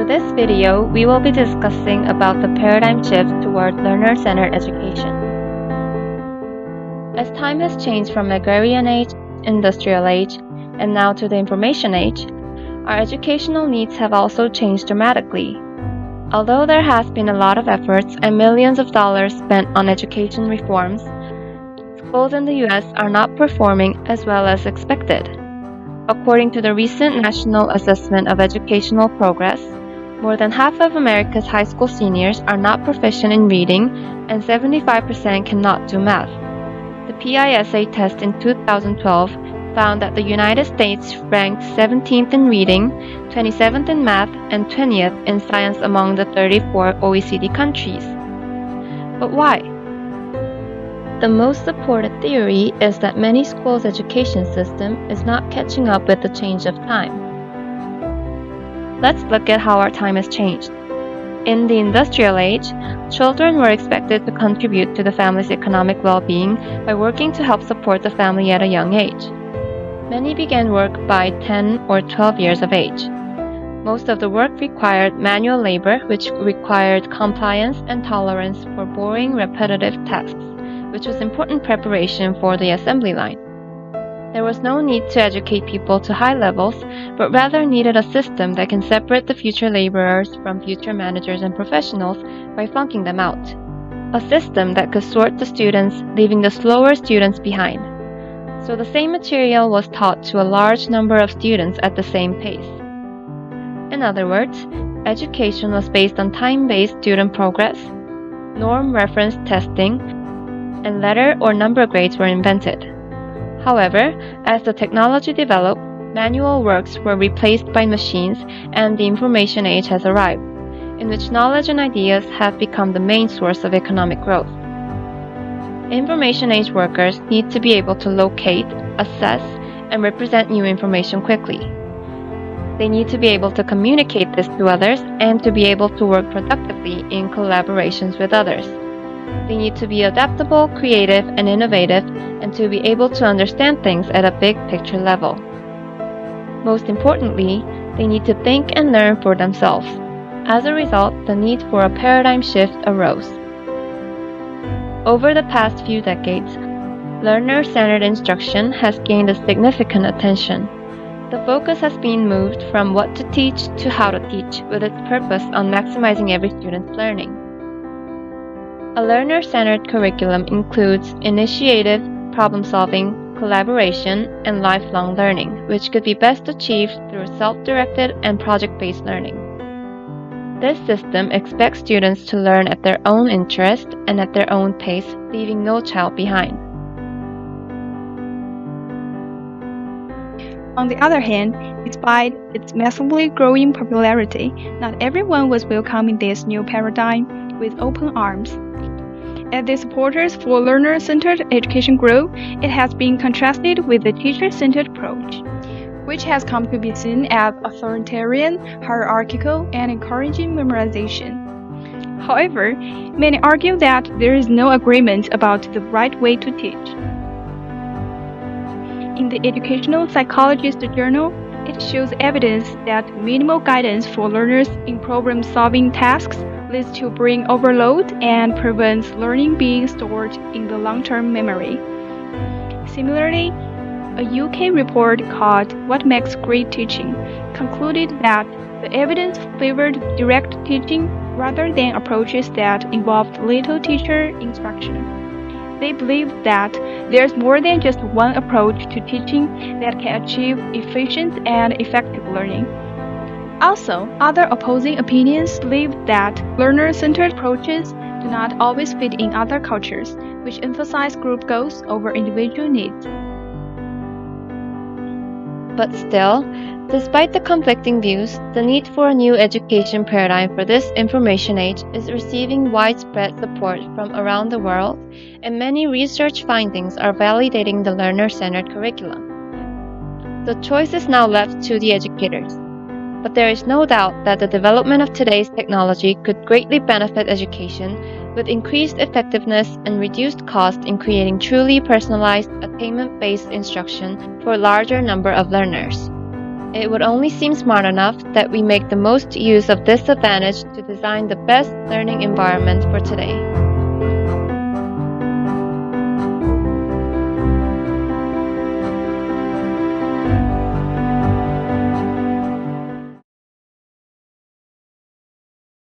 this video, we will be discussing about the paradigm shift toward learner-centered education. As time has changed from agrarian age, industrial age, and now to the information age, our educational needs have also changed dramatically. Although there has been a lot of efforts and millions of dollars spent on education reforms, schools in the US are not performing as well as expected. According to the recent National Assessment of Educational Progress, more than half of America's high school seniors are not proficient in reading, and 75% cannot do math. The PISA test in 2012 found that the United States ranked 17th in reading, 27th in math, and 20th in science among the 34 OECD countries. But why? The most supported theory is that many schools' education system is not catching up with the change of time. Let's look at how our time has changed. In the industrial age, children were expected to contribute to the family's economic well-being by working to help support the family at a young age. Many began work by 10 or 12 years of age. Most of the work required manual labor, which required compliance and tolerance for boring, repetitive tasks, which was important preparation for the assembly line. There was no need to educate people to high levels, but rather needed a system that can separate the future laborers from future managers and professionals by flunking them out. A system that could sort the students, leaving the slower students behind. So the same material was taught to a large number of students at the same pace. In other words, education was based on time-based student progress, norm reference testing, and letter or number grades were invented. However, as the technology developed, manual works were replaced by machines and the information age has arrived, in which knowledge and ideas have become the main source of economic growth. Information age workers need to be able to locate, assess, and represent new information quickly. They need to be able to communicate this to others and to be able to work productively in collaborations with others. They need to be adaptable, creative, and innovative, and to be able to understand things at a big picture level. Most importantly, they need to think and learn for themselves. As a result, the need for a paradigm shift arose. Over the past few decades, learner-centered instruction has gained a significant attention. The focus has been moved from what to teach to how to teach, with its purpose on maximizing every student's learning. A learner-centered curriculum includes initiative, problem-solving, collaboration, and lifelong learning, which could be best achieved through self-directed and project-based learning. This system expects students to learn at their own interest and at their own pace, leaving no child behind. On the other hand, despite its massively growing popularity, not everyone was welcoming this new paradigm with open arms. As the supporters for learner-centered education grow, it has been contrasted with the teacher-centered approach, which has come to be seen as authoritarian, hierarchical, and encouraging memorization. However, many argue that there is no agreement about the right way to teach. In the Educational Psychologist Journal, it shows evidence that minimal guidance for learners in problem-solving tasks leads to brain overload and prevents learning being stored in the long-term memory. Similarly, a UK report called What Makes Great Teaching concluded that the evidence favored direct teaching rather than approaches that involved little teacher instruction. They believe that there's more than just one approach to teaching that can achieve efficient and effective learning. Also, other opposing opinions believe that learner-centered approaches do not always fit in other cultures, which emphasize group goals over individual needs. But still, despite the conflicting views, the need for a new education paradigm for this information age is receiving widespread support from around the world, and many research findings are validating the learner-centered curriculum. The choice is now left to the educators. But there is no doubt that the development of today's technology could greatly benefit education with increased effectiveness and reduced cost in creating truly personalized, attainment-based instruction for a larger number of learners. It would only seem smart enough that we make the most use of this advantage to design the most use of this advantage to design the best learning environment for today.